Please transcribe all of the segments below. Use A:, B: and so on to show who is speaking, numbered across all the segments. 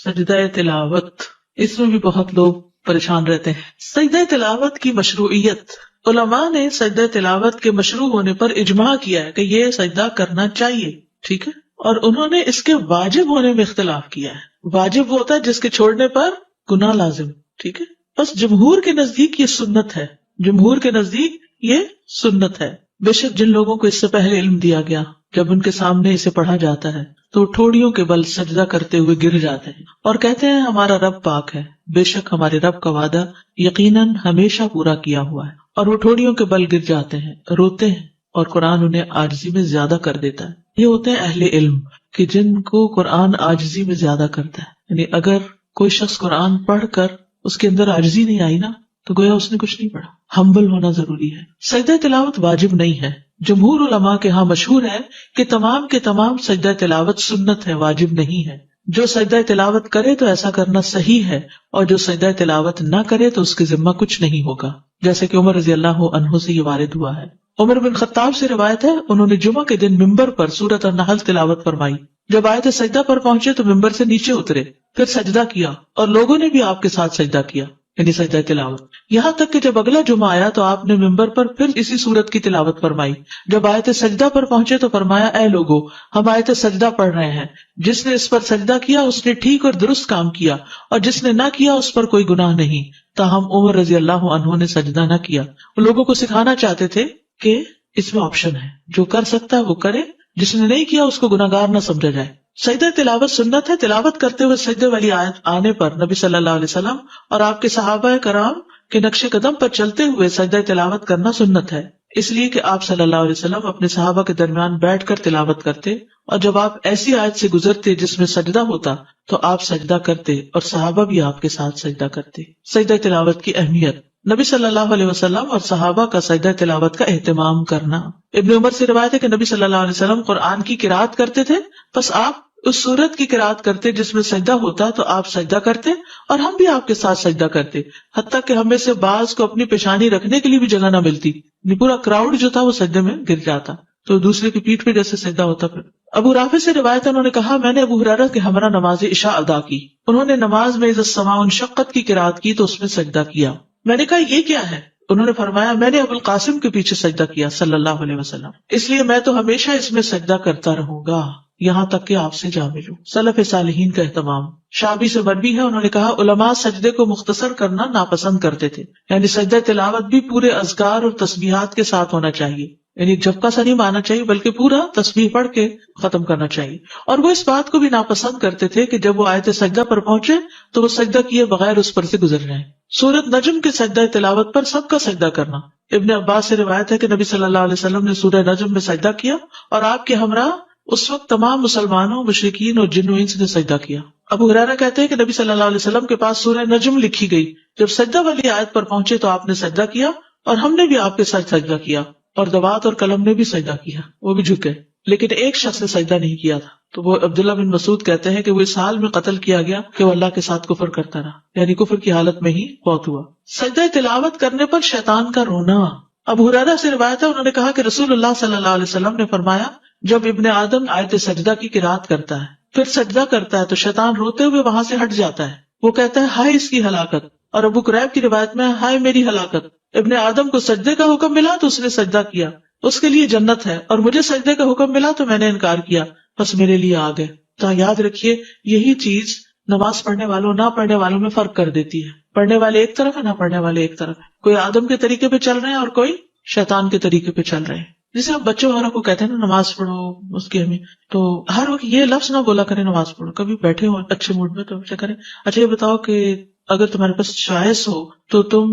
A: سجدہ تلاوت، اس میں بھی بہت لوگ پریشان رہتے ہیں. سجدہ تلاوت کی مشروعیت، علماء نے سجدہ تلاوت کے مشروع ہونے پر اجماع کیا ہے کہ یہ سجدہ کرنا چاہیے، ٹھیک ہے، اور انہوں نے اس کے واجب ہونے میں اختلاف کیا ہے. واجب ہوتا ہے جس کے چھوڑنے پر گناہ لازم، ٹھیک ہے. بس جمہور کے نزدیک یہ سنت ہے، جمہور کے نزدیک یہ سنت ہے. بے شک جن لوگوں کو اس سے پہلے علم دیا گیا، جب ان کے سامنے اسے پڑھا جاتا ہے تو ٹھوڑیوں کے بل سجدہ کرتے ہوئے گر جاتے ہیں اور کہتے ہیں ہمارا رب پاک ہے، بے شک ہمارے رب کا وعدہ یقیناً ہمیشہ پورا کیا ہوا ہے. اور وہ ٹھوڑیوں کے بل گر جاتے ہیں، روتے ہیں، اور قرآن انہیں عاجزی میں زیادہ کر دیتا ہے. یہ ہوتے ہیں اہل علم کہ جن کو قرآن عاجزی میں زیادہ کرتا ہے. یعنی اگر کوئی شخص قرآن پڑھ کر اس کے اندر عاجزی نہیں آئی نا تو گویا اس نے کچھ نہیں پڑھا. ہمبل ہونا ضروری ہے. سجدہ تلاوت واجب نہیں ہے. جمہور علماء کے ہاں مشہور ہے کہ تمام کے تمام سجدہ تلاوت سنت ہے، واجب نہیں ہے. جو سجدہ تلاوت کرے تو ایسا کرنا صحیح ہے، اور جو سجدہ تلاوت نہ کرے تو اس کے ذمہ کچھ نہیں ہوگا، جیسے کہ عمر رضی اللہ عنہ سے یہ وارد ہوا ہے. عمر بن خطاب سے روایت ہے، انہوں نے جمعہ کے دن ممبر پر سورۃ النحل تلاوت فرمائی. جب آیت سجدہ پر پہنچے تو ممبر سے نیچے اترے، پھر سجدہ کیا اور لوگوں نے بھی آپ کے ساتھ سجدہ کیا، یعنی سجدہ تلاوت. یہاں تک کہ جب اگلا جمعہ آیا تو آپ نے ممبر پر پھر اسی سورت کی تلاوت فرمائی. جب آیت سجدہ پر پہنچے تو فرمایا، اے لوگو، ہم آیت سجدہ پڑھ رہے ہیں، جس نے اس پر سجدہ کیا اس نے ٹھیک اور درست کام کیا، اور جس نے نہ کیا اس پر کوئی گناہ نہیں. تاہم عمر رضی اللہ عنہ نے سجدہ نہ کیا. وہ لوگوں کو سکھانا چاہتے تھے کہ اس میں آپشن ہے، جو کر سکتا ہے وہ کرے، جس نے نہیں کیا اس کو گناہگار نہ سمجھا جائے. سجدہ تلاوت سنت ہے. تلاوت کرتے ہوئے سجدے والی آیت آنے پر نبی صلی اللہ علیہ وسلم اور آپ کے صحابہ کرام کے نقش قدم پر چلتے ہوئے سجدہ تلاوت کرنا سنت ہے، اس لیے کہ آپ صلی اللہ علیہ وسلم اپنے صحابہ کے درمیان بیٹھ کر تلاوت کرتے، اور جب آپ ایسی آیت سے گزرتے جس میں سجدہ ہوتا تو آپ سجدہ کرتے اور صحابہ بھی آپ کے ساتھ سجدہ کرتے. سجدہ تلاوت کی اہمیت، نبی صلی اللہ علیہ وسلم اور صحابہ کا سجدہ تلاوت کا اہتمام کرنا. ابن عمر سے روایت ہے کہ نبی صلی اللہ علیہ وسلم قرآن کی قرات کرتے تھے، بس آپ اس سورت کی قرات کرتے جس میں سجدہ ہوتا تو آپ سجدہ کرتے اور ہم بھی آپ کے ساتھ سجدہ کرتے، حتیٰ کہ ہمیں سے بعض کو اپنی پیشانی رکھنے کے لیے بھی جگہ نہ ملتی، پورا کراؤڈ جو تھا وہ سجدے میں گر جاتا تو دوسرے کی پیٹھ پہ جیسے سجدہ ہوتا. پھر ابو رافع سے روایت ہے، انہوں نے کہا میں نے ابو ہریرہ کے ہمراہ نماز عشاء ادا کی، انہوں نے نماز میں اذا السماء انشقت کی قرات کی تو اس میں سجدہ کیا. میں نے کہا یہ کیا ہے؟ انہوں نے فرمایا میں نے ابو القاسم کے پیچھے سجدہ کیا صلی اللہ علیہ وسلم، اس لیے میں تو ہمیشہ اس میں سجدہ کرتا رہوں گا یہاں تک کہ آپ سے جا ملوں. سلف صالحین کا اہتمام. شعبی سے مروی ہے، انہوں نے کہا علماء سجدے کو مختصر کرنا ناپسند کرتے تھے، یعنی سجدہ تلاوت بھی پورے اذکار اور تسبیحات کے ساتھ ہونا چاہیے، یعنی جھپکا سا نہیں مارنا چاہیے بلکہ پورا تسبیح پڑھ کے ختم کرنا چاہیے. اور وہ اس بات کو بھی ناپسند کرتے تھے کہ جب وہ آیت سجدہ پر پہنچے تو وہ سجدہ کیے بغیر اس پر سے گزر جائیں. سورۃ نجم کے سجدہ تلاوت پر سب کا سجدہ کرنا. ابن عباس سے روایت ہے کہ نبی صلی اللہ علیہ وسلم نے سورہ نجم میں سجدہ کیا اور آپ کے ہمراہ اس وقت تمام مسلمانوں، مشرکین اور جن و انس نے سجدہ کیا. ابو ہریرہ کہتے ہیں کہ نبی صلی اللہ علیہ وسلم کے پاس سورہ نجم لکھی گئی، جب سجدہ والی آیت پر پہنچے تو آپ نے سجدہ کیا اور ہم نے بھی آپ کے ساتھ سجدہ کیا، اور دوات اور قلم نے بھی سجدہ کیا، وہ بھی جھکے، لیکن ایک شخص نے سجدہ نہیں کیا تھا. تو وہ عبداللہ بن مسعود کہتے ہیں کہ وہ اس حال میں قتل کیا گیا کہ وہ اللہ کے ساتھ کفر کرتا رہا، یعنی کفر کی حالت میں ہی فوت ہوا. سجدہ تلاوت کرنے پر شیطان کا رونا. ابو ہریرہ سے روایت ہے، انہوں نے کہا کہ رسول اللہ صلی اللہ علیہ وسلم نے فرمایا جب ابن آدم آیت سجدہ کی قرات کرتا ہے پھر سجدہ کرتا ہے تو شیطان روتے ہوئے وہاں سے ہٹ جاتا ہے، وہ کہتا ہے ہائے اس کی ہلاکت. اور ابو قریب کی روایت میں ہائے میری ہلاکت، ابن آدم کو سجدے کا حکم ملا تو اس نے سجدہ کیا، اس کے لیے جنت ہے، اور مجھے سجدے کا حکم ملا تو میں نے انکار کیا، بس میرے لیے آ گئے. تو یاد رکھیے یہی چیز نماز پڑھنے والوں نہ پڑھنے والوں میں فرق کر دیتی ہے. پڑھنے والے ایک طرف ہے، نہ پڑھنے والے ایک طرف ہے. کوئی آدم کے طریقے پہ چل رہے ہیں اور کوئی شیطان کے طریقے پہ چل رہے ہیں. جسے آپ بچوں وغیرہ کو کہتے ہیں نا نماز پڑھو اس کی ہمیں، تو ہر وقت یہ لفظ نہ بولا کریں نماز پڑھو. کبھی بیٹھے ہو اچھے موڈ میں تو کریں اچھا یہ بتاؤ کہ اگر تمہارے پاس چوائس ہو تو تم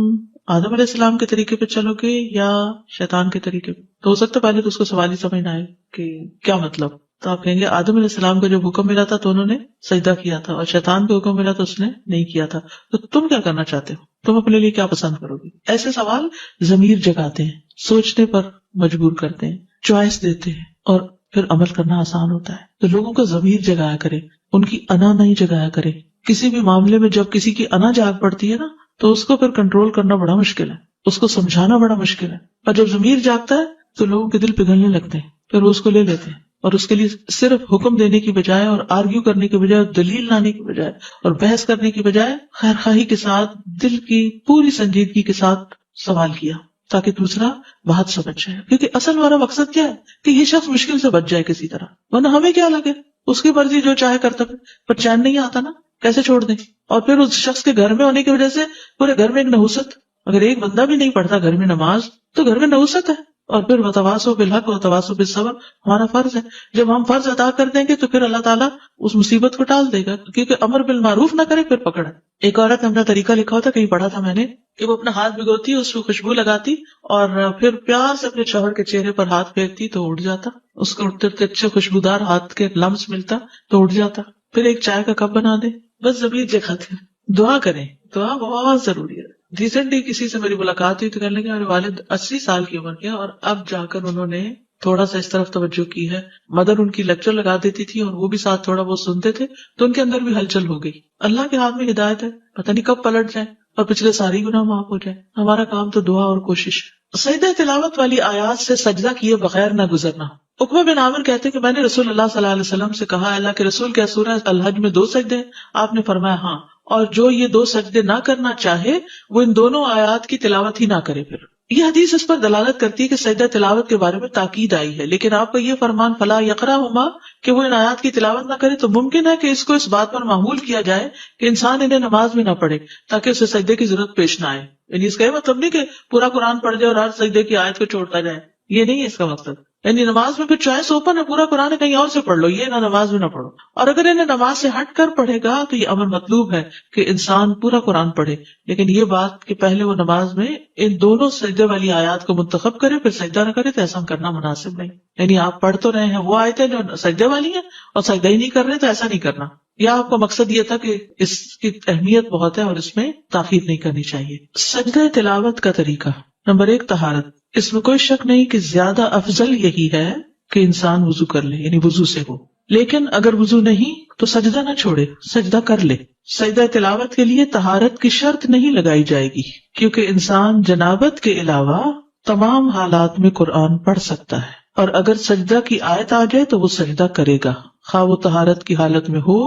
A: آدم علیہ السلام کے طریقے پہ چلو گے یا شیطان کے طریقے پہ. تو ہو سکتا ہے پہلے تو اس کو سوال ہی سمجھ نہ آئے کہ کیا مطلب. تو آپ کہیں گے آدم علیہ السلام کا جب حکم ملا تھا تو انہوں نے سجدہ کیا تھا، اور شیطان کو حکم ملا تو اس نے نہیں کیا تھا، تو تم کیا کرنا چاہتے ہو، تم اپنے لیے کیا پسند کرو گے. ایسے سوال ضمیر جگاتے ہیں، سوچنے پر مجبور کرتے ہیں، چوائس دیتے ہیں، اور پھر عمل کرنا آسان ہوتا ہے. تو لوگوں کو ضمیر جگایا کرے، ان کی انا نہیں جگایا کرے. کسی بھی معاملے میں جب کسی کی انا جاگ پڑتی ہے نا تو اس کو پھر کنٹرول کرنا بڑا مشکل ہے، اس کو سمجھانا بڑا مشکل ہے. اور جب ضمیر جاگتا ہے تو لوگوں کے دل پگھلنے لگتے ہیں، پھر وہ اس کو لے لیتے ہیں. اور اس کے لیے صرف حکم دینے کی بجائے اور آرگیو کرنے کی بجائے اور دلیل لانے کی بجائے اور بحث کرنے کی بجائے خیر خواہی کے ساتھ دل کی پوری سنجیدگی کے ساتھ سوال کیا تاکہ دوسرا بات سمجھ جائے. کیونکہ اصل ہمارا مقصد کیا ہے کہ یہ شخص مشکل سے بچ جائے کسی طرح, ورنہ ہمیں کیا لگے اس کی مرضی جو چاہے کرتا ہے, پر چین نہیں آتا نا, کیسے چھوڑ دیں. اور پھر اس شخص کے گھر میں ہونے کی وجہ سے پورے گھر میں ایک نحوست, اگر ایک بندہ بھی نہیں پڑھتا گھر میں نماز تو گھر میں نحوست ہے. اور پھر وتواصوا بالحق وتواصوا بالصبر ہمارا فرض ہے. جب ہم فرض ادا کر دیں گے تو پھر اللہ تعالیٰ اس مصیبت کو ٹال دے گا, کیونکہ امر بالمعروف نہ کرے پھر پکڑ. ایک عورت نے اپنا طریقہ لکھا ہوتا, کہیں پڑھا تھا میں نے, کہ وہ اپنا ہاتھ بھگوتی, اس کو خوشبو لگاتی اور پھر پیار سے اپنے شوہر کے چہرے پر ہاتھ پھیرتی تو اٹھ جاتا, اس کو اٹھتے اٹھتے اچھے خوشبودار ہاتھ کے لمس ملتا تو اٹھ جاتا. پھر ایک چائے کا کپ بنا دے, بس ضمیر جگاتے ہیں. دعا کریں, دعا بہت ضروری ہے. ریسنٹلی کسی سے میری ملاقات ہوئی تو کہنے لگے میرے والد 80 سال کی عمر کے اور اب جا کر انہوں نے تھوڑا سا اس طرف توجہ کی ہے. مدر ان کی لیکچر لگا دیتی تھی اور وہ بھی ساتھ تھوڑا بہت سنتے تھے, تو ان کے اندر بھی ہلچل ہو گئی. اللہ کے ہاتھ میں ہدایت ہے, پتہ نہیں کب پلٹ جائیں اور پچھلے ساری گناہ معاف ہو جائے. ہمارا کام تو دعا اور کوشش. سجدہ تلاوت والی آیات سے سجدہ کیے بغیر نہ گزرنا. عقبہ بن عامر کہتے کہ میں نے رسول اللہ صلی اللہ علیہ وسلم سے کہا, اللہ کے رسول کیا سورہ الحج میں 2 سجدے ہیں؟ آپ نے فرمایا ہاں, اور جو یہ 2 سجدے نہ کرنا چاہے وہ ان دونوں آیات کی تلاوت ہی نہ کرے. پھر یہ حدیث اس پر دلالت کرتی ہے کہ سجدہ تلاوت کے بارے میں تاکید آئی ہے, لیکن آپ کا یہ فرمان فلا یقرأہما کہ وہ ان آیات کی تلاوت نہ کرے, تو ممکن ہے کہ اس کو اس بات پر معمول کیا جائے کہ انسان انہیں نماز میں نہ پڑھے تاکہ اسے سجدے کی ضرورت پیش نہ آئے. یعنی اس کا یہ مطلب نہیں کہ پورا قرآن پڑھ جائے اور ہر سجدے کی آیت کو چھوڑتا جائے, یہ نہیں ہے اس کا مقصد. یعنی نماز میں پھر چوائس اوپن ہے, پورا قرآن کہیں اور سے پڑھ لو, یہ نہ نماز میں نہ پڑھو. اور اگر انہیں نماز سے ہٹ کر پڑھے گا تو یہ امر مطلوب ہے کہ انسان پورا قرآن پڑھے, لیکن یہ بات کہ پہلے وہ نماز میں ان دونوں سجدے والی آیات کو منتخب کرے پھر سجدہ نہ کرے, تو ایسا کرنا مناسب نہیں. یعنی آپ پڑھ تو رہے ہیں وہ آیتیں جو سجدے والی ہیں اور سجدہ ہی نہیں کر رہے, تو ایسا نہیں کرنا. یا آپ کا مقصد یہ تھا کہ اس کی اہمیت بہت ہے اور اس میں تاخیر نہیں کرنی چاہیے. سجدہ تلاوت کا طریقہ نمبر 1 طہارت. اس میں کوئی شک نہیں کہ زیادہ افضل یہی ہے کہ انسان وضو کر لے, یعنی وضو سے ہو. لیکن اگر وضو نہیں تو سجدہ نہ چھوڑے, سجدہ کر لے. سجدہ تلاوت کے لیے طہارت کی شرط نہیں لگائی جائے گی, کیونکہ انسان جنابت کے علاوہ تمام حالات میں قرآن پڑھ سکتا ہے, اور اگر سجدہ کی آیت آ جائے تو وہ سجدہ کرے گا, خواہ وہ طہارت کی حالت میں ہو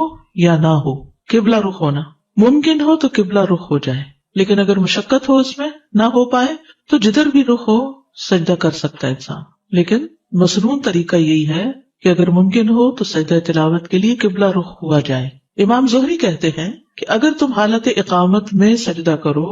A: یا نہ ہو. قبلہ رخ ہونا ممکن ہو تو قبلہ رخ ہو جائے, لیکن اگر مشقت ہو اس میں نہ ہو پائے تو جدھر بھی رخ ہو سجدہ کر سکتا ہے انسان. لیکن مسنون طریقہ یہی ہے کہ اگر ممکن ہو تو سجدہ تلاوت کے لیے قبلہ رخ ہوا جائے. امام زہری کہتے ہیں کہ اگر تم حالت اقامت میں سجدہ کرو,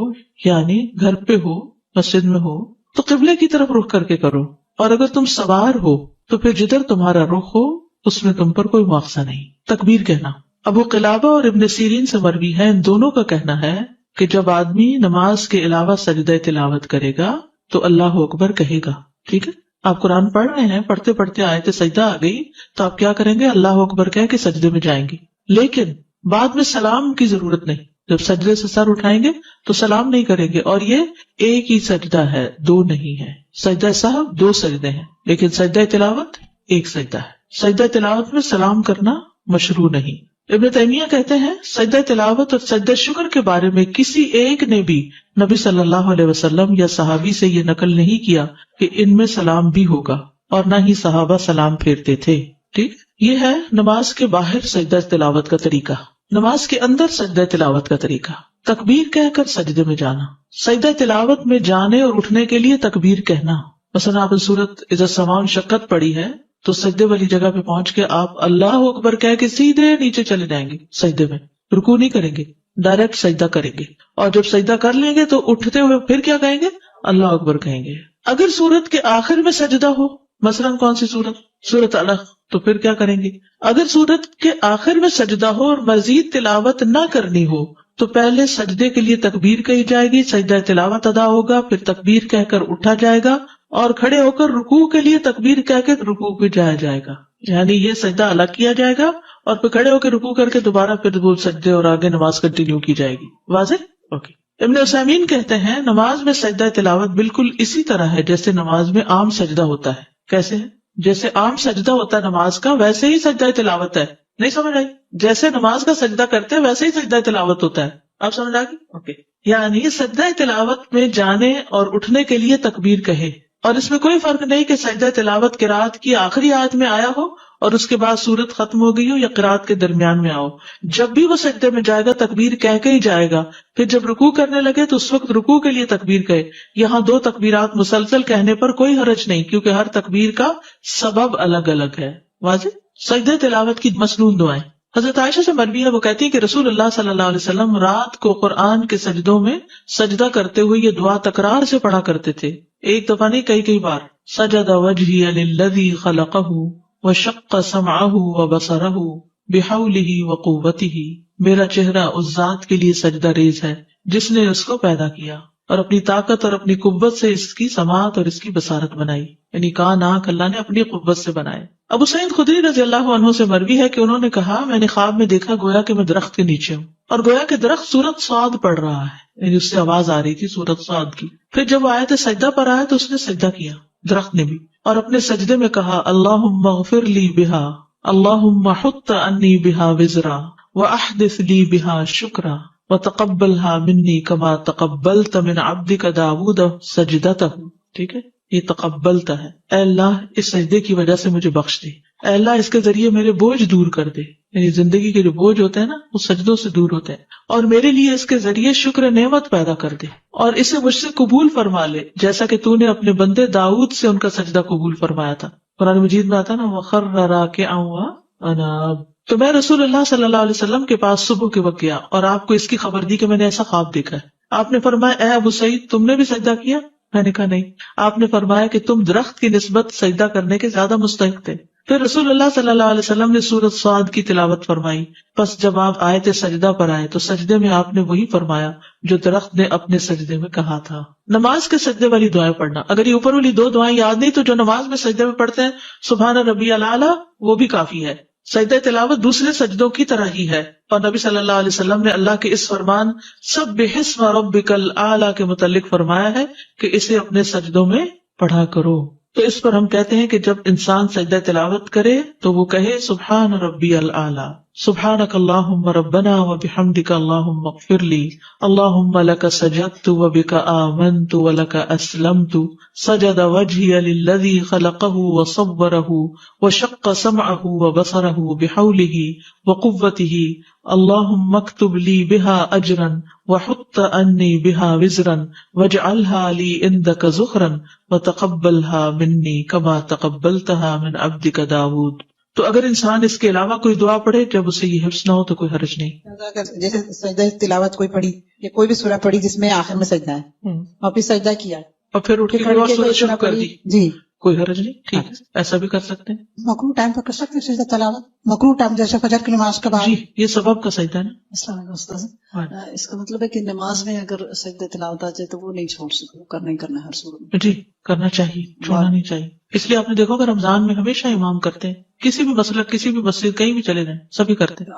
A: یعنی گھر پہ ہو, مسجد میں ہو, تو قبلے کی طرف رخ کر کے کرو, اور اگر تم سوار ہو تو پھر جدھر تمہارا رخ ہو اس میں تم پر کوئی مواخذہ نہیں. تکبیر کہنا ابو قلابہ اور ابن سیرین سے مروی ہے, ان دونوں کا کہنا ہے کہ جب آدمی نماز کے علاوہ سجدہ تلاوت کرے گا تو اللہ اکبر کہے گا. ٹھیک ہے, آپ قرآن پڑھ رہے ہیں, پڑھتے پڑھتے آیت سجدہ آ گئی تو آپ کیا کریں گے, اللہ اکبر کہہ کے سجدے میں جائیں گے. لیکن بعد میں سلام کی ضرورت نہیں, جب سجدے سے سر اٹھائیں گے تو سلام نہیں کریں گے. اور یہ ایک ہی سجدہ ہے, 2 نہیں ہے. سجدہ صاحب 2 سجدے ہیں, لیکن سجدہ تلاوت 1 سجدہ ہے. سجدہ تلاوت میں سلام کرنا مشروع نہیں. ابن تیمیہ کہتے ہیں سجدہ تلاوت اور سجدہ شکر کے بارے میں کسی ایک نے بھی نبی صلی اللہ علیہ وسلم یا صحابی سے یہ نقل نہیں کیا کہ ان میں سلام بھی ہوگا, اور نہ ہی صحابہ سلام پھیرتے تھے. ٹھیک, یہ ہے نماز کے باہر سجدہ تلاوت کا طریقہ. نماز کے اندر سجدہ تلاوت کا طریقہ تکبیر کہہ کر سجدے میں جانا. سجدہ تلاوت میں جانے اور اٹھنے کے لیے تکبیر کہنا. مثلا آپ سورت اذا السماء انشقت پڑھی ہے تو سجدے والی جگہ پہ پہنچ کے آپ اللہ اکبر کہہ کے سیدھے نیچے چلے جائیں گے سجدے میں, رکوع نہیں کریں گے, ڈائریکٹ سجدہ کریں گے. اور جب سجدہ کر لیں گے تو اٹھتے ہوئے پھر کیا کہیں گے, اللہ اکبر کہیں گے. اگر سورت کے آخر میں سجدہ ہو, مثلاً کون سی سورت الگ, تو پھر کیا کریں گے. اگر سورت کے آخر میں سجدہ ہو اور مزید تلاوت نہ کرنی ہو تو پہلے سجدے کے لیے تکبیر کہی جائے گی, سجدہ تلاوت ادا ہوگا, پھر تکبیر کہہ کر اٹھا جائے گا, اور کھڑے ہو کر رکوع کے لیے تکبیر کہہ کے رکوع پہ جایا جائے گا. یعنی یہ سجدہ الگ کیا جائے گا اور پھر کھڑے ہو کے رکوع کر کے دوبارہ پھر وہ سجدے اور آگے نماز کنٹینیو کی جائے گی. واضح؟ اوکے. ابن عثیمین کہتے ہیں نماز میں سجدہ تلاوت بالکل اسی طرح ہے جیسے نماز میں عام سجدہ ہوتا ہے. کیسے ہے؟ جیسے عام سجدہ ہوتا ہے نماز کا, ویسے ہی سجدہ تلاوت ہے. نہیں سمجھ آئی؟ جیسے نماز کا سجدہ کرتے ہیں ویسے ہی سجدہ تلاوت ہوتا ہے. آپ سمجھ آ گئی؟ اوکے. یعنی سجدہ تلاوت میں جانے اور اٹھنے کے لیے تکبیر کہے, اور اس میں کوئی فرق نہیں کہ سجدہ تلاوت قرات کی آخری آیت میں آیا ہو اور اس کے بعد سورت ختم ہو گئی ہو یا قرات کے درمیان میں آؤ، جب بھی وہ سجدے میں جائے گا تکبیر کہہ کے ہی جائے گا. پھر جب رکوع کرنے لگے تو اس وقت رکوع کے لیے تکبیر کہے. یہاں 2 تکبیرات مسلسل کہنے پر کوئی حرج نہیں، کیونکہ ہر تکبیر کا سبب الگ الگ ہے. واضح. سجدہ تلاوت کی مسنون دعائیں. حضرت عائشہ سے مروی ہے، وہ کہتی ہے کہ رسول اللہ صلی اللہ علیہ وسلم رات کو قرآن کے سجدوں میں سجدہ کرتے ہوئے یہ دعا تکرار سے پڑھا کرتے تھے. ایک دفعہ نہیں، کئی بار. سجد وجہی للذی خلقہ وشق سمعہ وبصرہ بحولہ وقوتہ. میرا چہرہ اس ذات کے لیے سجدہ ریز ہے جس نے اس کو پیدا کیا اور اپنی طاقت اور اپنی قوت سے اس کی سماعت اور اس کی بصارت بنائی. یعنی کان آنکھ اللہ نے اپنی قوت سے بنائے. ابو سعید خدری رضی اللہ عنہ سے مروی ہے کہ انہوں نے کہا، میں نے خواب میں دیکھا گویا کہ میں درخت کے نیچے ہوں اور گویا کہ درخت سورۃ صاد پڑھ رہا ہے، یعنی اس سے آواز آ رہی تھی سورۃ صاد کی. پھر جب وہ آیت سجدہ پر آئے تو اس نے سجدہ کیا، درخت نے بھی، اور اپنے سجدے میں کہا اللہم اغفر لی بہا، اللہم حط انی بہا وزرا واحدث لی بہا شکرا وتقبلھا منی کما تقبلت من عبدک داؤد سجدتہ. ٹھیک ہے، یہ تقبلتا ہے، اے اللہ اس سجدے کی وجہ سے مجھے بخش دے، اے اللہ اس کے ذریعے میرے بوجھ دور کر دے. یعنی زندگی کے جو بوجھ ہوتے ہیں نا وہ سجدوں سے دور ہوتے ہیں، اور میرے لیے اس کے ذریعے شکر نعمت پیدا کر دے اور اسے مجھ سے قبول فرما لے، جیسا کہ تو نے اپنے بندے داؤد سے ان کا سجدہ قبول فرمایا تھا. قرآن مجید میں آتا نا وَخَرَّ رَاكِعًا وَأَنَابَ. تو میں رسول اللہ صلی اللہ علیہ وسلم کے پاس صبح کے وقت گیا اور آپ کو اس کی خبر دی کہ میں نے ایسا خواب دیکھا ہے. آپ نے فرمایا، اے ابو سعید تم نے بھی سجدہ کیا؟ میں نے کہا نہیں. آپ نے فرمایا کہ تم درخت کی نسبت سجدہ کرنے کے زیادہ مستحق تھے. پھر رسول اللہ صلی اللہ علیہ وسلم نے سورۃ صاد کی تلاوت فرمائی. پس جب آپ آیت سجدہ پر آئے تو سجدے میں آپ نے وہی فرمایا جو درخت نے اپنے سجدے میں کہا تھا. نماز کے سجدے والی دعائیں پڑھنا. اگر یہ اوپر والی 2 دعائیں یاد نہیں تو جو نماز میں سجدے میں پڑھتے ہیں سبحان ربی الاعلیٰ وہ بھی کافی ہے. سجدہ تلاوت دوسرے سجدوں کی طرح ہی ہے، اور نبی صلی اللہ علیہ وسلم نے اللہ کے اس فرمان سبح اسم ربک الاعلیٰ کے متعلق فرمایا ہے کہ اسے اپنے سجدوں میں پڑھا کرو. تو اس پر ہم کہتے ہیں کہ جب انسان سجدہ تلاوت کرے تو وہ کہے سبحان ربی الاعلیٰ، سبحانک اللہم ربنا وبحمدک اللہم اغفر لی، اللہم لک سجدت وبک آمنت ولک اسلمت، سجد وجہی للذی خلقہ وصورہ وشق سمعہ وبصرہ بحولہ وقوتہ، اللہم اکتب لی بہا اجرا وحط انی بہا وزرا واجعلہا لی عندک ذخرا وتقبلہا منی کما تقبلتہا من عبدک داؤد. تو اگر انسان اس کے علاوہ کوئی دعا پڑھے جب اسے یہ حفظ نہ ہو تو کوئی حرج نہیں.
B: اگر جیسے سجدہ تلاوت کوئی پڑھی یا کوئی بھی سورہ پڑھی جس میں آخر میں سجدہ ہے اور پھر سجدہ کیا
A: اور پھر اٹھ کے کوئی اور سورہ شروع کر دی،
B: جی
A: کوئی حرج نہیں. ٹھیک ہے، ایسا بھی کر سکتے ہیں.
B: مکروہ ٹائم پر کر سکتے ہیں سجدہ تلاوت، مکروہ ٹائم جیسے فجر کی نماز کے بعد.
A: جی یہ سبب کا سجدہ ہے نا.
C: السلام علیکم استاذ. اس کا مطلب ہے کہ نماز میں اگر سجدہ تلاوت آ جائے تو وہ نہیں چھوڑ سکتے، وہ کرنا ہی کرنا ہے ہر صورت میں.
A: جی کرنا چاہیے، چھوڑنا نہیں چاہیے. اس لیے آپ نے دیکھو کہ رمضان میں ہمیشہ امام کرتے ہیں، کسی بھی مسلک کسی بھی مسجد کہیں بھی چلے جائیں سبھی کرتے ہیں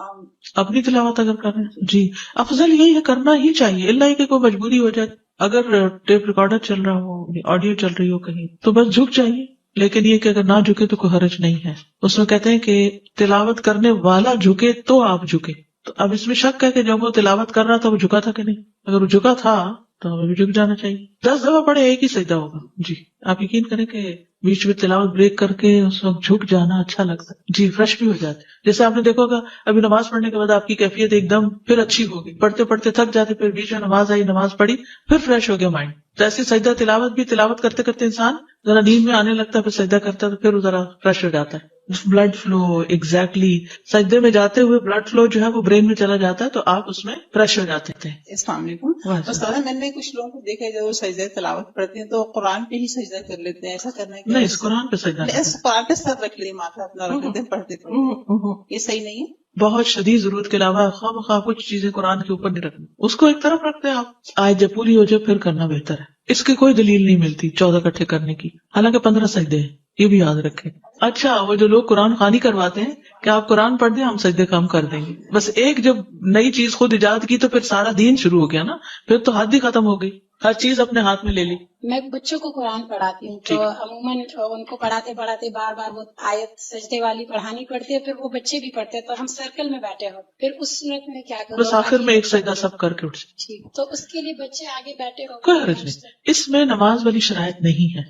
A: اپنی تلاوت اگر کر رہے ہیں. جی افضل یہی ہے، کرنا ہی چاہیے، اللہ ہی کہ کوئی مجبوری ہو جائے. اگر ٹیپ ریکارڈر چل رہا ہو، آڈیو چل رہی ہو کہیں تو بس جھک جائیے، لیکن یہ کہ اگر نہ جھکے تو کوئی حرج نہیں ہے. اس میں کہتے ہیں کہ تلاوت کرنے والا جھکے تو آپ جھکے. تو اب اس میں شک ہے کہ جب وہ تلاوت کر رہا تھا وہ جھکا تھا کہ نہیں. اگر وہ جھکا تھا تو ہمیں بھی جھک جانا چاہیے. 10 دفعہ پڑھے ایک ہی سجدہ ہوگا. جی آپ یقین کریں کہ بیچ میں تلاوت بریک کر کے اس وقت جھک جانا اچھا لگتا ہے. جی فریش بھی ہو جاتے. جیسے آپ نے دیکھو گا ابھی نماز پڑھنے کے بعد آپ کی کیفیت ایک دم پھر اچھی ہوگی، پڑھتے پڑھتے تھک جاتے، پھر بیچ میں نماز آئی، نماز پڑھی، پھر فریش ہو گیا مائنڈ. تو ایسی سجدہ تلاوت بھی، تلاوت کرتے کرتے انسان ذرا نیند میں آنے لگتا ہے، پھر سجدہ کرتا ہے تو پھر ذرا فریش ہو جاتا ہے. بلڈ فلو ایگزیکٹلی سجدے میں جاتے ہوئے بلڈ فلو جو ہے وہ برین میں چلا جاتا ہے تو آپ اس میں فریش ہو جاتے ہیں.
B: السلام علیکم. استاد میں نے کچھ لوگوں کو دیکھا ہے جو سجدہ تلاوت پڑھتے ہیں تو قرآن پہ ہی سجدہ کر لیتے ہیں، ایسا کرنا ہے
A: نہیں، اس قرآن پہ سجدہ
B: قرآن پہ سر رکھ لیے، ماتھا اپنا رکھ لیتے ہیں پڑھتے پڑھتے، یہ صحیح نہیں ہے.
A: بہت شدید ضرورت کے علاوہ خواہ کچھ چیزیں قرآن کے اوپر نہیں رکھنی، اس کو ایک طرف رکھتے ہیں آپ. آیت جب پوری ہو جائے پھر کرنا بہتر ہے. اس کی کوئی دلیل نہیں ملتی 14 اکٹھے کرنے کی، حالانکہ 15 سجدے ہیں، یہ بھی یاد رکھیں. اچھا وہ جو لوگ قرآن خوانی کرواتے ہیں کہ آپ قرآن پڑھ دیں ہم سجدے کم کر دیں گے، بس ایک جب نئی چیز خود ایجاد کی تو پھر سارا دین شروع ہو گیا نا، پھر تو حد ہی ختم ہو گئی. ہر چیز اپنے ہاتھ میں لے لی.
D: میں بچوں کو قرآن پڑھاتی ہوں تو عموماً ان کو پڑھاتے پڑھاتے بار بار وہ آیت سجدے والی پڑھانی پڑتی ہے، پھر وہ بچے بھی پڑھتے ہیں تو ہم سرکل میں بیٹھے ہو، پھر اس صورت میں کیا کروں؟
A: بس آخر میں ایک سجدہ سب کر کے اٹھ جائے.
D: ٹھیک، تو اس کے لیے بچے آگے بیٹھے ہو،
A: کوئی حرج نہیں. اس میں نماز والی شرائط نہیں ہے.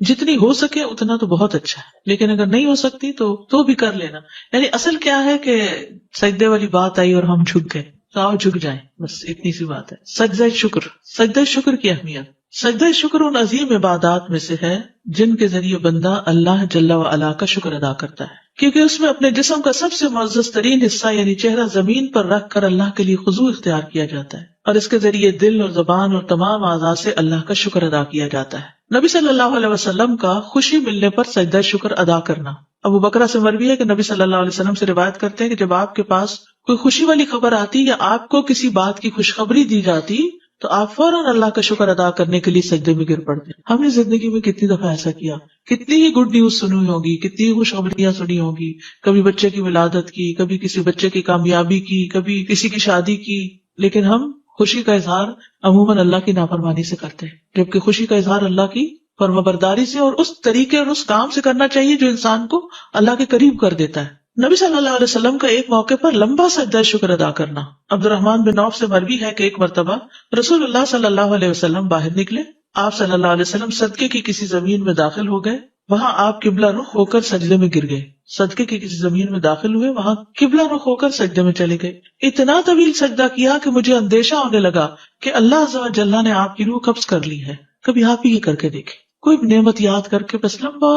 A: جتنی ہو سکے اتنا تو بہت اچھا ہے، لیکن اگر نہیں ہو سکتی تو بھی کر لینا. یعنی اصل کیا ہے کہ سجدے والی بات آئی اور ہم جھک گئے تو آؤ جھک جائیں، بس اتنی سی بات ہے. سجدہ شکر، سجدہ شکر کی اہمیت. سجدہ شکر ان عظیم عبادات میں سے ہے جن کے ذریعے بندہ اللہ جل و علا کا شکر ادا کرتا ہے، کیونکہ اس میں اپنے جسم کا سب سے معزز ترین حصہ یعنی چہرہ زمین پر رکھ کر اللہ کے لیے خضوع اختیار کیا جاتا ہے، اور اس کے ذریعے دل اور زبان اور تمام اعضاء سے اللہ کا شکر ادا کیا جاتا ہے. نبی صلی اللہ علیہ وسلم کا خوشی ملنے پر سجدہ شکر ادا کرنا. ابو بکرہ سے مروی ہے کہ نبی صلی اللہ علیہ وسلم سے روایت کرتے ہیں کہ جب آپ کے پاس کوئی خوشی والی خبر آتی یا آپ کو کسی بات کی خوشخبری دی جاتی تو آپ فوراً اللہ کا شکر ادا کرنے کے لیے سجدے میں گر پڑتے. ہم نے زندگی میں کتنی دفعہ ایسا کیا، کتنی ہی گڈ نیوز سنی ہوگی، کتنی ہی خوشخبریاں سنی ہوگی، کبھی بچے کی ولادت کی، کبھی کسی بچے کی کامیابی کی، کبھی کسی کی شادی کی، لیکن ہم خوشی کا اظہار عموماً اللہ کی نافرمانی سے کرتے ہیں، جبکہ خوشی کا اظہار اللہ کی فرمانبرداری سے اور اس طریقے اور اس کام سے کرنا چاہیے جو انسان کو اللہ کے قریب کر دیتا ہے. نبی صلی اللہ علیہ وسلم کا ایک موقع پر لمبا سجدہ شکر ادا کرنا. عبد الرحمن بن عوف سے مروی ہے کہ ایک مرتبہ رسول اللہ صلی اللہ علیہ وسلم باہر نکلے. آپ صلی اللہ علیہ وسلم صدقے کی کسی زمین میں داخل ہو گئے، وہاں آپ قبلہ رخ ہو کر سجدے میں گر گئے. صدقے کی کسی زمین میں داخل ہوئے، وہاں قبلہ رخ ہو کر سجدے میں چلے گئے. اتنا طویل سجدہ کیا کہ مجھے اندیشہ ہونے لگا کہ اللہ عز و جل نے آپ کی روح قبض کر لی ہے. کبھی آپ ہی یہ کر کے دیکھیں، کوئی نعمت یاد کر کے بس لمبا،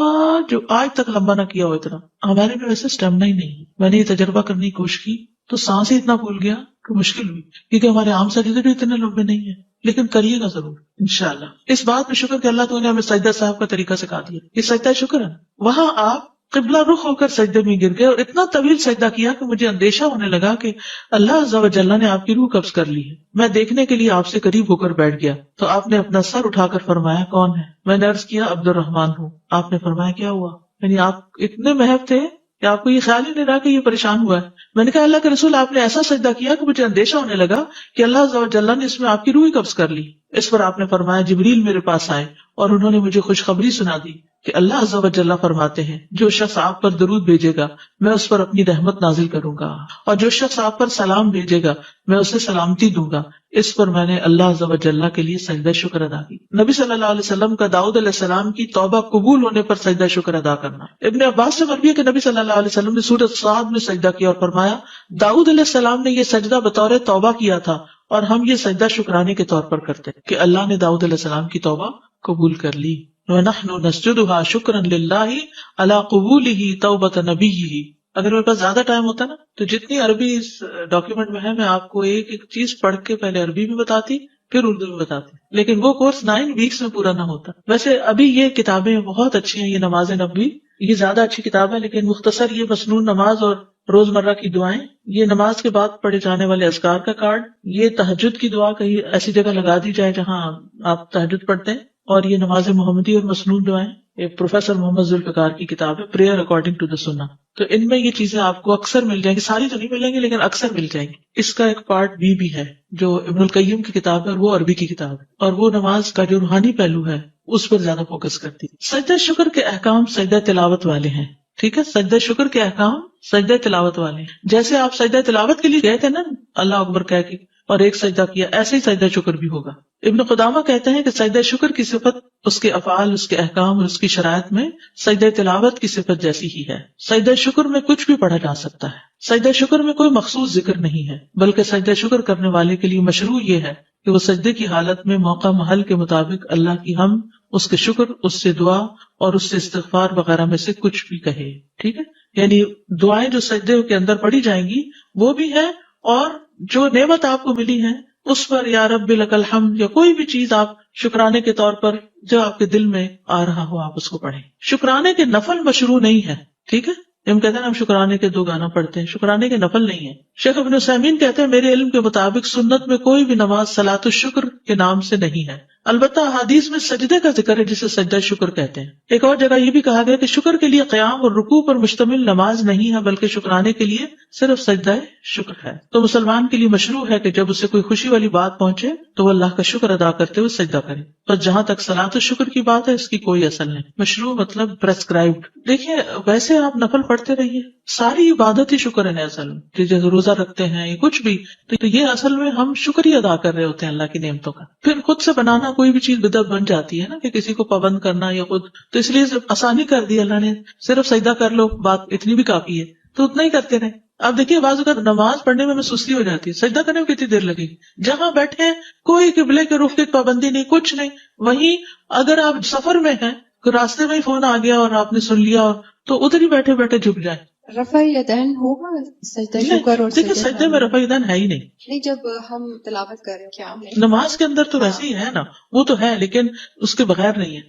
A: جو آج تک لمبا نہ کیا ہو اتنا. ہمارے میں ویسے اسٹیمنا ہی نہیں. میں نے یہ تجربہ کرنے کی کوشش کی تو سانس ہی اتنا بھول گیا کہ مشکل ہوئی، کیونکہ ہمارے عام سجدے بھی اتنے لمبے نہیں ہیں. لیکن کریے گا ضرور انشاءاللہ. اس بات میں شکر کہ اللہ تعالیٰ نے ہمیں سجدہ صاحب کا طریقہ سکھا دیا، یہ سجدہ شکر ہے. وہاں آپ قبلہ رخ ہو کر سجدے میں گر گئے اور اتنا طویل سجدہ کیا کہ مجھے اندیشہ ہونے لگا کہ اللہ عز و جل نے آپ کی روح قبض کر لی ہے. میں دیکھنے کے لیے آپ سے قریب ہو کر بیٹھ گیا تو آپ نے اپنا سر اٹھا کر فرمایا کون ہے؟ میں نے عرض کیا عبد الرحمن ہوں. آپ نے فرمایا کیا ہوا؟ یعنی آپ اتنے محب تھے کہ آپ کو یہ خیال ہی نہیں رہا کہ یہ پریشان ہوا ہے. میں نے کہا اللہ کے رسول آپ نے ایسا سجدہ کیا کہ مجھے اندیشہ ہونے لگا کہ اللہ عز و جل نے اس میں آپ کی روح قبض کر لی. اس پر آپ نے فرمایا جبریل میرے پاس آئے اور انہوں نے مجھے خوشخبری سنا دی کہ اللہ عز و جل فرماتے ہیں جو شخص آپ پر درود بھیجے گا میں اس پر اپنی رحمت نازل کروں گا، اور جو شخص آپ پر سلام بھیجے گا میں اسے سلامتی دوں گا. اس پر میں نے اللہ عز و جل کے لیے سجدہ شکر ادا کی. نبی صلی اللہ علیہ وسلم کا داؤد علیہ السلام کی توبہ قبول ہونے پر سجدہ شکر ادا کرنا. ابن عباس سے مروی ہے کہ نبی صلی اللہ علیہ وسلم نے سورۃ صاد میں سجدہ کیا اور فرمایا داؤد علیہ السلام نے یہ سجدہ بطور توبہ کیا تھا اور ہم یہ سجدہ شکرانے کے طور پر کرتے ہیں کہ اللہ نے داؤد علیہ السلام کی توبہ قبول کر لی. وَنَحْنُ نَسْجُدُهَا شُكْرًا لِلَّهِ عَلَى قُبُولِهِ تَوْبَةَ نَبِيِّهِ. اگر میرے پاس زیادہ ٹائم ہوتا نا تو جتنی عربی اس ڈاکیومنٹ میں ہے میں آپ کو ایک ایک چیز پڑھ کے پہلے عربی میں بتاتی پھر اردو میں بتاتی، لیکن وہ کورس 9 ویکس میں پورا نہ ہوتا. ویسے ابھی یہ کتابیں بہت اچھی ہیں، یہ نماز نبوی یہ زیادہ اچھی کتاب ہے، لیکن مختصر یہ مسنون نماز اور روزمرہ کی دعائیں، یہ نماز کے بعد پڑھے جانے والے اذکار کا کارڈ، یہ تہجد کی دعا کہیں ایسی جگہ لگا دی جائے جہاں آپ تہجد پڑھتے ہیں، اور یہ نماز محمدی اور مسنون دعائیں. ایک پروفیسر محمد ذوالفقار کی کتاب ہے پریئر اکارڈنگ ٹو دا سنہ. تو ان میں یہ چیزیں آپ کو اکثر مل جائیں گی، ساری تو نہیں ملیں گی لیکن اکثر مل جائیں گی. اس کا ایک پارٹ بھی ہے جو ابن القیم کی کتاب ہے اور وہ عربی کی کتاب ہے، اور وہ نماز کا جو روحانی پہلو ہے اس پر زیادہ فوکس کرتی ہے. سجدہ شکر کے احکام سجدہ تلاوت والے ہیں، ٹھیک ہے. سجدہ شکر کے احکام سجدہ تلاوت والے ہیں. جیسے آپ سجدہ تلاوت کے لیے گئے تھے نا اللہ اکبر کہہ کے اور ایک سجدہ کیا، ایسے ہی سجدہ شکر بھی ہوگا. ابن قدامہ کہتے ہیں کہ سجدہ شکر کی صفت اس کے افعال، اس کے احکام اور اس کی شرائط میں سجدہ تلاوت کی صفت جیسی ہی ہے. سجدہ شکر میں کچھ بھی پڑھا جا سکتا ہے. سجدہ شکر میں کوئی مخصوص ذکر نہیں ہے، بلکہ سجدہ شکر کرنے والے کے لیے مشروع یہ ہے کہ وہ سجدے کی حالت میں موقع محل کے مطابق اللہ کی حمد، اس کے شکر، اس سے دعا اور اس سے استغفار وغیرہ میں سے کچھ بھی کہے. ٹھیک ہے، یعنی دعائیں جو سجدے کے اندر پڑھی جائیں گی وہ بھی ہے، اور جو نعمت آپ کو ملی ہے اس پر یا رب لک الحمد یا کوئی بھی چیز آپ شکرانے کے طور پر جو آپ کے دل میں آ رہا ہو آپ اس کو پڑھیں. شکرانے کے نفل مشروع نہیں ہے، ٹھیک ہے. ہم کہتے ہیں ہم شکرانے کے 2 گانا پڑھتے ہیں، شکرانے کے نفل نہیں ہے. شیخ ابن عثیمین کہتے ہیں میرے علم کے مطابق سنت میں کوئی بھی نماز صلاۃ الشکر کے نام سے نہیں ہے، البتہ حدیث میں سجدے کا ذکر ہے جسے سجدہ شکر کہتے ہیں. ایک اور جگہ یہ بھی کہا گیا کہ شکر کے لیے قیام اور رکوع پر مشتمل نماز نہیں ہے بلکہ شکرانے کے لیے صرف سجدہ شکر ہے. تو مسلمان کے لیے مشروع ہے کہ جب اسے کوئی خوشی والی بات پہنچے تو وہ اللہ کا شکر ادا کرتے ہوئے سجدہ کرے. پر جہاں تک صلاۃ الشکر کی بات ہے اس کی کوئی اصل نہیں. مشروع مطلب پرسکرائبڈ. دیکھیے ویسے آپ نفل پڑھتے رہیے, ساری عبادت ہی شکر ہے اصل میں. جیسے روزہ رکھتے ہیں یا کچھ بھی, تو یہ اصل میں ہم شکر ہی ادا کر رہے ہوتے ہیں اللہ کی نعمتوں کا. پھر خود سے بنانا کوئی بھی چیز بدعت بن جاتی ہے نا, کہ کسی کو پابند کرنا یا خود, تو اس لیے آسانی کر دی اللہ نے, صرف سجدہ کر لو, بات اتنی بھی کافی ہے, تو اتنا ہی کرتے رہے. اب دیکھیے بعض اوقات نماز پڑھنے میں سستی ہو جاتی ہے, سجدہ کرنے میں کتنی دیر لگے گی, جہاں بیٹھے کوئی قبلے کے رخ کی پابندی نہیں, کچھ نہیں. وہیں اگر آپ سفر میں ہیں, راستے میں ہی فون آ گیا اور آپ نے سن لیا, تو ادھر ہی بیٹھے بیٹھے جھک جائیں.
E: رفع یدین ہوگا سجدہ شکر اور
A: دیکھیے سجدے میں رفع یدین ہے ہی نہیں.
E: نہیں, جب ہم تلاوت کر رہے ہیں کیا
A: نماز کے اندر تو ویسے ہی ہے نا, وہ تو ہے لیکن اس کے بغیر نہیں ہے,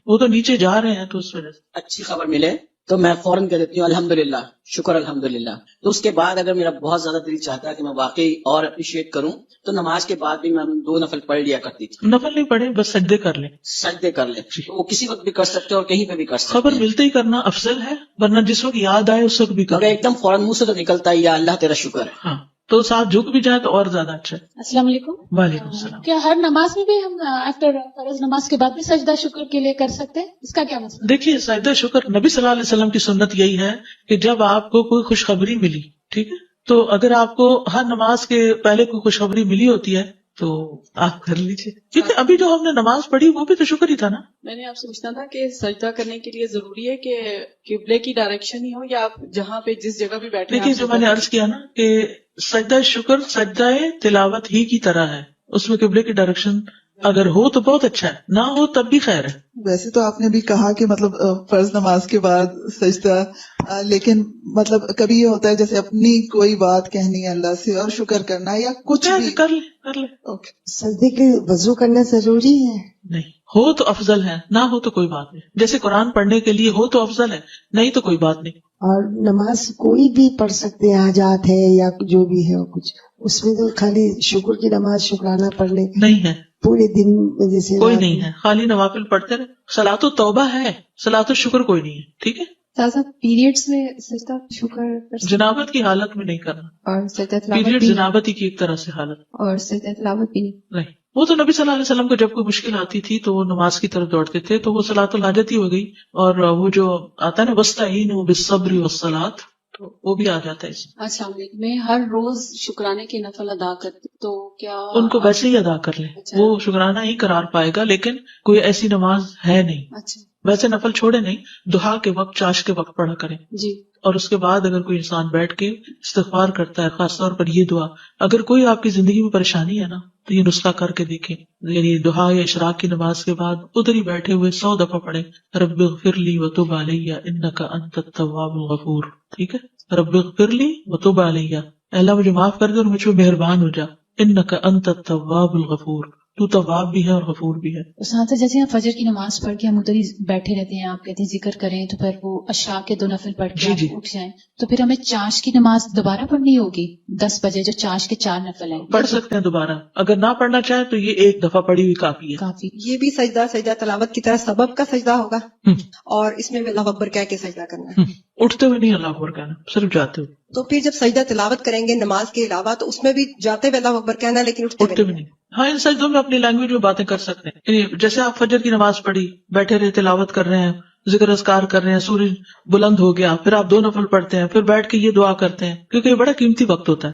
A: وہ تو نیچے جا رہے ہیں تو اس وجہ سے.
F: اچھی خبر ملے تو میں فوراً کہہ دیتی ہوں الحمدللہ, شکر الحمدللہ. تو اس کے بعد اگر میرا بہت زیادہ دل چاہتا ہے کہ میں واقعی اور اپریشیٹ کروں تو نماز کے بعد بھی میں 2 نفل پڑھ لیا کرتی تھی.
A: نفل نہیں پڑھے, بس سجدے کر لیں,
F: سجدے کر لیں. وہ کسی وقت بھی کر سکتے اور کہیں پہ بھی کر سکتے.
A: خبر ملتے ہی کرنا افضل ہے, ورنہ جس وقت یاد آئے اس وقت بھی
F: مگر
A: کریں.
F: ایک دم فوراً منہ سے تو نکلتا ہے یا اللہ تیرا شکر ہے.
A: ہاں, تو ساتھ جھک بھی جائے تو اور زیادہ اچھا ہے.
G: السلام علیکم.
A: وعلیکم السلام.
G: کیا ہر نماز میں بھی ہم آفٹر فرض نماز کے بعد بھی سجدہ شکر کے لیے کر سکتے ہیں؟ اس کا کیا مسئلہ؟
A: دیکھیے سجدہ شکر نبی صلی اللہ علیہ وسلم کی سنت یہی ہے کہ جب آپ کو کوئی خوشخبری ملی, ٹھیک ہے, تو اگر آپ کو ہر نماز کے پہلے کوئی خوشخبری ملی ہوتی ہے تو آپ کر لیجیے, کیونکہ ابھی جو ہم نے نماز پڑھی وہ بھی تو شکر ہی تھا نا.
H: میں نے آپ سے پوچھنا تھا کہ سجدہ کرنے کے لیے ضروری ہے کہ قبلے کی ڈائریکشن ہی ہو یا آپ جہاں پہ جس جگہ بھی بیٹھے
A: دیکھیے جو میں نے عرض کیا نا کہ سجدہ شکر سجدہ تلاوت ہی کی طرح ہے, اس میں قبلے کی ڈائریکشن اگر ہو تو بہت اچھا ہے, نہ ہو تب بھی خیر ہے.
I: ویسے تو آپ نے بھی کہا کہ مطلب فرض نماز کے بعد سجدہ, لیکن مطلب کبھی یہ ہوتا ہے جیسے اپنی کوئی بات کہنی ہے اللہ سے اور شکر کرنا یا کچھ بھی
A: کر لے.
I: اوکے.
E: سجدے کے وضو کرنا ضروری ہے؟
A: نہیں, ہو تو افضل ہے, نہ ہو تو کوئی بات نہیں. جیسے قرآن پڑھنے کے لیے ہو تو افضل ہے, نہیں تو کوئی بات نہیں.
E: اور نماز کوئی بھی پڑھ سکتے ہیں, حاجات ہے یا جو بھی ہے کچھ, اس میں تو خالی شکر کی نماز شکرانہ پڑھ لے
A: نہیں ہے,
E: پورے دن جیسے
A: کوئی نہیں ہے, خالی نوافل پڑھتے رہے. صلاۃ التوبہ ہے, صلاۃ الشکر کوئی نہیں ہے, ٹھیک ہے.
E: پیریڈز میں سجدہ شکر
A: جنابت کی حالت میں نہیں کرنا,
E: اور سجدہ تلاوت
A: پیریڈ
E: بھی
A: جنابت ہی کی ایک طرح سے حالت,
E: اور سجدہ تلاوت بھی نہیں.
A: وہ تو نبی صلی اللہ علیہ وسلم کو جب کوئی مشکل آتی تھی تو وہ نماز کی طرف دوڑتے تھے, تو وہ صلاۃ الحاجت ہی ہو گئی, اور وہ جو آتا ہے نا وستعینوا بالصبر والصلاۃ, تو وہ بھی آ جاتا ہے اس میں.
H: السلام علیکم. میں ہر روز شکرانے کے نفل ادا کرتی تو کیا
A: ان کو ویسے ہی ادا کر لیں, وہ شکرانہ ہی قرار پائے گا, لیکن کوئی ایسی نماز ہے نہیں.
H: اچھا
A: ویسے نفل چھوڑے نہیں, دہا کے وقت چاش کے وقت پڑھا کریں.
H: جی.
A: اور اس کے بعد اگر کوئی انسان بیٹھ کے استغفار کرتا ہے, خاص طور پر یہ دعا, اگر کوئی آپ کی زندگی میں پریشانی ہے نا تو یہ نسخہ کر کے دیکھیں, یعنی دعا یا اشراق کی نماز کے بعد ادھر ہی بیٹھے ہوئے 100 دفعہ پڑھیں رب اغفر لی وتب علی انک انت التواب الغفور. ٹھیک ہے, رب اغفر لی وتب علی, اللہ مجھے معاف کر دے اور مجھ پہ مہربان ہو جا, انک انت التواب الغفور, تو تواب بھی ہے اور غفور بھی ہے.
G: ساتھ جیسے ہم فجر کی نماز پڑھ کے ہم ادھر ہی بیٹھے رہتے ہیں, آپ کہتے ہیں ذکر کریں, تو پھر وہ عشاء کے 2 نفل پڑھ کے
A: جی.
G: اٹھ جائیں, تو پھر ہمیں چاش کی نماز دوبارہ پڑھنی ہوگی 10 بجے, جو چاش کے 4 نفل ہیں
A: پڑھ سکتے ہیں دوبارہ, اگر نہ پڑھنا چاہیں تو یہ ایک دفعہ پڑھی ہوئی کافی ہے.
G: کافی.
J: یہ بھی سجدہ تلاوت کی طرح سبب کا سجدہ ہوگا, اور اس میں بھی اللہ اکبر کہہ کے سجدہ کرنا ہے.
A: اٹھتے ہوئے نہیں اللہ اکبر کہنا, صرف جاتے ہوئے.
J: تو پھر جب سجدہ تلاوت کریں گے نماز کے علاوہ تو اس میں بھی جاتے ہوئے اللہ اکبر کہنا ہے, لیکن
A: اٹھتے ہوئے نہیں. ہاں, ان سجدوں میں اپنی لینگویج میں باتیں کر سکتے ہیں. جیسے آپ فجر کی نماز پڑھی, بیٹھے رہے تلاوت کر رہے ہیں, ذکر اذکار کر رہے ہیں, سورج بلند ہو گیا, پھر آپ 2 نفل پڑھتے ہیں, پھر بیٹھ کے یہ دعا کرتے ہیں, کیونکہ یہ بڑا قیمتی وقت ہوتا ہے.